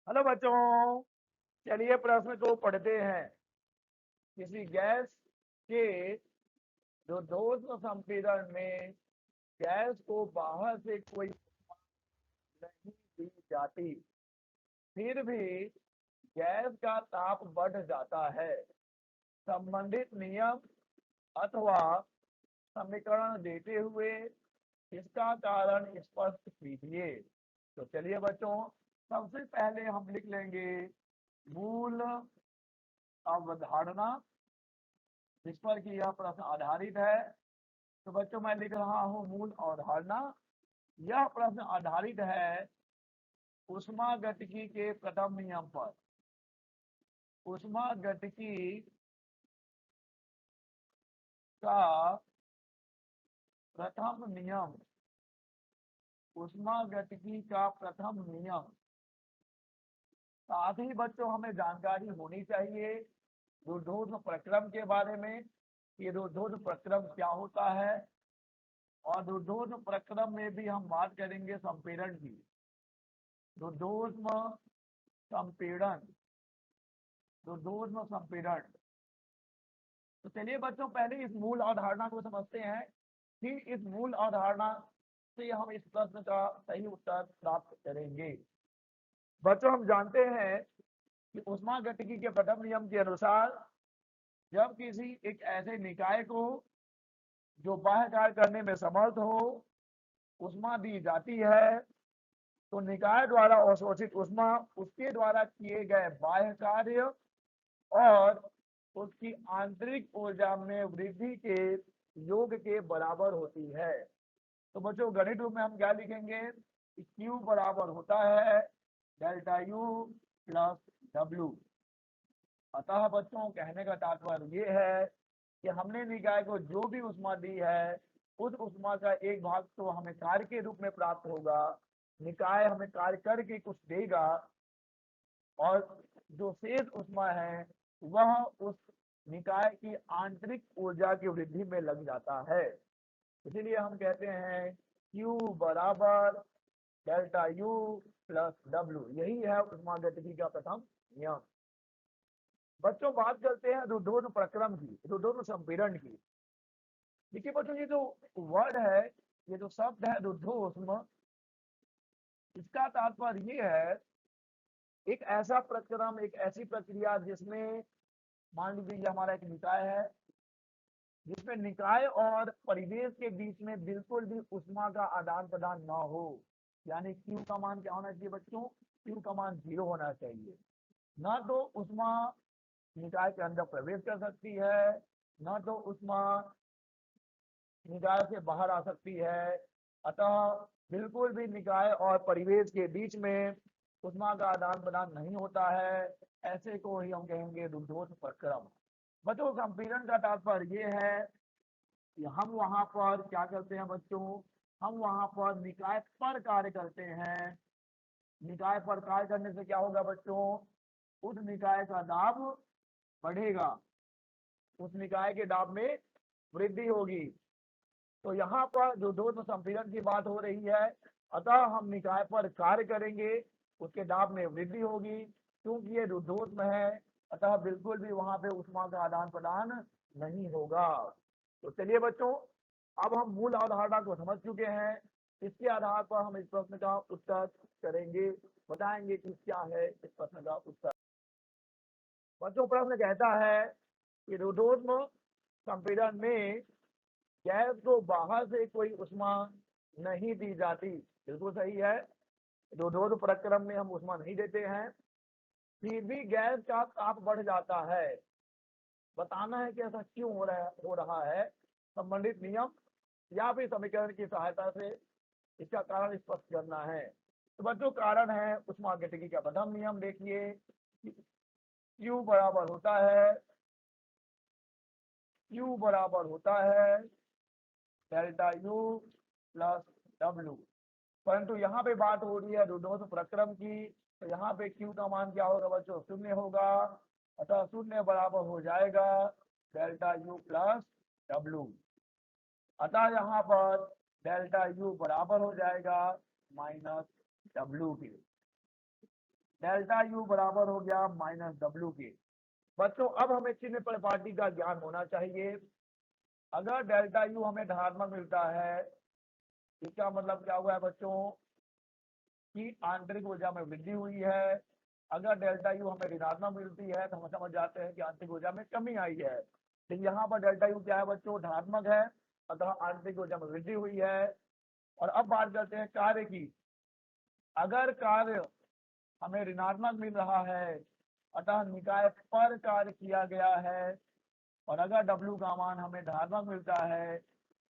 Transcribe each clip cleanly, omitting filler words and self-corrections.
Hello बच्चों, चलिए प्रश्न को पढ़ते हैं। किसी गैस के रुद्धोष्म संपीड़न में गैस को बाहर से कोई नहीं दी जाती, फिर भी गैस का ताप बढ़ जाता है। संबंधित नियम अथवा समीकरण देते हुए इसका कारण स्पष्ट कीजिए। तो चलिए बच्चों, सबसे पहले हम लिख लेंगे मूल अवधारणा, जिस पर कि यह प्रश्न आधारित है। तो बच्चों मैं लिख रहा हूँ मूल अवधारणा। यह प्रश्न आधारित है ऊष्मागतिकी के प्रथम नियम पर। ऊष्मागतिकी का प्रथम नियम, ऊष्मागतिकी का प्रथम नियम। साथ ही बच्चों हमें जानकारी होनी चाहिए रुद्धोष्म प्रक्रम के बारे में कि रुद्धोष्म प्रक्रम क्या होता है। और रुद्धोष्म प्रक्रम में भी हम बात करेंगे संपीड़न की। रुद्धोष्म संपीड़न, रुद्धोष्म संपीड़न। तो चलिए बच्चों, पहले इस मूल अवधारणा को समझते हैं, फिर इस मूल अवधारणा से हम इस प्रश्न का सही उत्तर प्राप्त करेंगे। बच्चों हम जानते हैं कि ऊष्मागतिकी के प्रथम नियम के अनुसार जब किसी एक ऐसे निकाय को जो बाह्य कार्य करने में समर्थ हो ऊष्मा दी जाती है, तो निकाय द्वारा अवशोषित ऊष्मा उसके द्वारा किए गए बाह्य कार्य और उसकी आंतरिक ऊर्जा में वृद्धि के योग के बराबर होती है। तो बच्चों गणित रूप में हम क्या लिखेंगे कि Q बराबर होता है डेल्टा U प्लस W। अतः बच्चों कहने का तात्पर्य ये है कि हमने निकाय को जो भी ऊष्मा दी है उस ऊष्मा का एक भाग तो हमें कार्य के रूप में प्राप्त होगा, निकाय हमें कार्य करके कुछ देगा, और जो शेष ऊष्मा है वह उस निकाय की आंतरिक ऊर्जा की वृद्धि में लग जाता है। इसीलिए हम कहते हैं Q बराबर डेल्टा U प्लस W। यही है ऊष्मागतिकी का प्रथम नियम। बच्चों बात करते हैं रुद्धोष्म प्रक्रम की, रुद्धोष्म संपीड़न की। देखिए बच्चों, ये जो वर्ड है, ये जो शब्द है रुद्धोष्म, इसका तात्पर्य ये है एक ऐसा प्रक्रम, एक ऐसी प्रक्रिया जिसमें मान लीजिए हमारा एक निकाय है, जिसमें निकाय और परिवेश के बीच में बिल्कुल भी ऊष्मा का आदान प्रदान ना हो। यानी Q का मान क्या होना चाहिए बच्चों? Q का मान 0 होना चाहिए। ना तो ऊष्मा निकाय के अंदर प्रवेश कर सकती है, ना तो ऊष्मा निकाय से बाहर आ सकती है। अतः बिल्कुल भी निकाय और परिवेश के बीच में ऊष्मा का आदान प्रदान नहीं होता है। ऐसे को ही हम कहेंगे रुद्धोष्म प्रक्रम। बच्चों संपीड़न का तात्पर्य ये है कि हम वहां पर क्या करते हैं बच्चों, हम वहां पर निकाय पर कार्य करते हैं। निकाय पर कार्य करने से क्या होगा बच्चों? उस निकाय का दाब बढ़ेगा, उस निकाय के दाब में वृद्धि होगी। तो यहाँ पर जो रुद्धोष्म संपीड़न की बात हो रही है, अतः हम निकाय पर कार्य करेंगे, उसके दाब में वृद्धि होगी। क्योंकि ये रुद्धोष्म है, अतः बिल्कुल भी वहां पे ऊष्मा का आदान प्रदान नहीं होगा। तो चलिए बच्चों, अब हम मूल अवधारणा को समझ चुके हैं। इसके आधार पर हम इस प्रश्न का उत्तर करेंगे, बताएंगे कि क्या है इस प्रश्न का उत्तर। बच्चों प्रश्न कहता है कि रुद्धोष्म संपीड़न में गैस को बाहर से कोई ऊष्मा नहीं दी जाती। बिल्कुल सही है, रुद्धोष्म प्रक्रम में हम ऊष्मा नहीं देते हैं, फिर भी गैस का ताप बढ़ जाता है। बताना है कि ऐसा क्यों हो रहा है। संबंधित नियम या फिर समीकरण की सहायता से इसका कारण स्पष्ट करना है। तो बच्चों कारण है ऊष्मागतिकी का प्रथम नियम। देखिए Q बराबर होता है, Q बराबर होता है डेल्टा U प्लस W। परंतु यहाँ पे बात हो रही है रुद्धोष्म प्रक्रम की, तो यहाँ पे Q का मान क्या होगा बच्चों? 0 होगा। अतः 0 बराबर हो जाएगा डेल्टा U प्लस W। अतः यहाँ पर डेल्टा U बराबर हो जाएगा माइनस W के। डेल्टा यू बराबर हो गया माइनस डब्ल्यू के। बच्चों अब हमें चिन्ह परिपाटी का ज्ञान होना चाहिए। अगर डेल्टा यू हमें धनात्मक मिलता है, इसका मतलब क्या हुआ है बच्चों कि आंतरिक ऊर्जा में वृद्धि हुई है। अगर डेल्टा यू हमें ऋणात्मक मिलती है तो हम समझ जाते हैं कि आंतरिक ऊर्जा में कमी आई है। लेकिन यहाँ पर डेल्टा यू क्या है बच्चों, धनात्मक है, अतः आंतरिक ऊर्जा में वृद्धि हुई है। और अब बात करते हैं कार्य की। अगर कार्य हमें ऋणात्मक मिल रहा है, अतः निकाय पर कार्य किया गया है। और अगर डब्ल्यू का मान हमें धनात्मक मिलता है,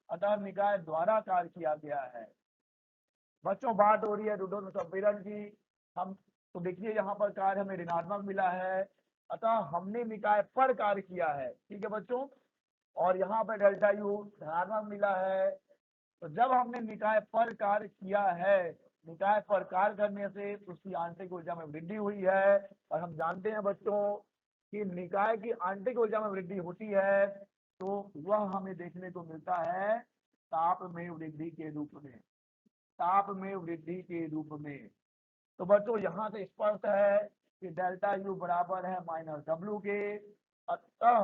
अतः निकाय द्वारा कार्य किया गया है। बच्चों बात हो रही है रुद्धोष्म संपीड़न की। हम तो देखिए यहाँ पर कार्य हमें ऋणात्मक मिला है, अतः हमने निकाय पर कार्य किया है, ठीक है बच्चों। और यहाँ पर डेल्टा यू धनात्मक मिला है। तो जब हमने निकाय पर कार्य किया है, निकाय पर कार्य करने से उसकी आंतरिक ऊर्जा में वृद्धि हुई है। और हम जानते हैं बच्चों कि निकाय की आंतरिक ऊर्जा में वृद्धि होती है तो वह हमें देखने को मिलता है ताप में वृद्धि के रूप में, ताप में वृद्धि के रूप में। तो बच्चों यहाँ से स्पष्ट है कि डेल्टा यू बराबर है माइनस डब्ल्यू के। अतः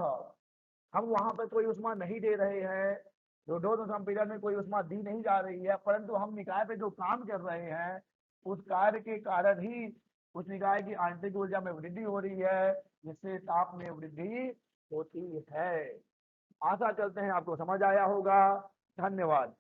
हम वहां पर कोई ऊष्मा नहीं दे रहे हैं, रुद्धोष्म संपीड़न में कोई ऊष्मा दी नहीं जा रही है, परंतु हम निकाय पे जो काम कर रहे हैं उस कार्य के कारण ही उस निकाय की आंतरिक ऊर्जा में वृद्धि हो रही है, जिससे ताप में वृद्धि होती है। आशा करते हैं आपको समझ आया होगा। धन्यवाद।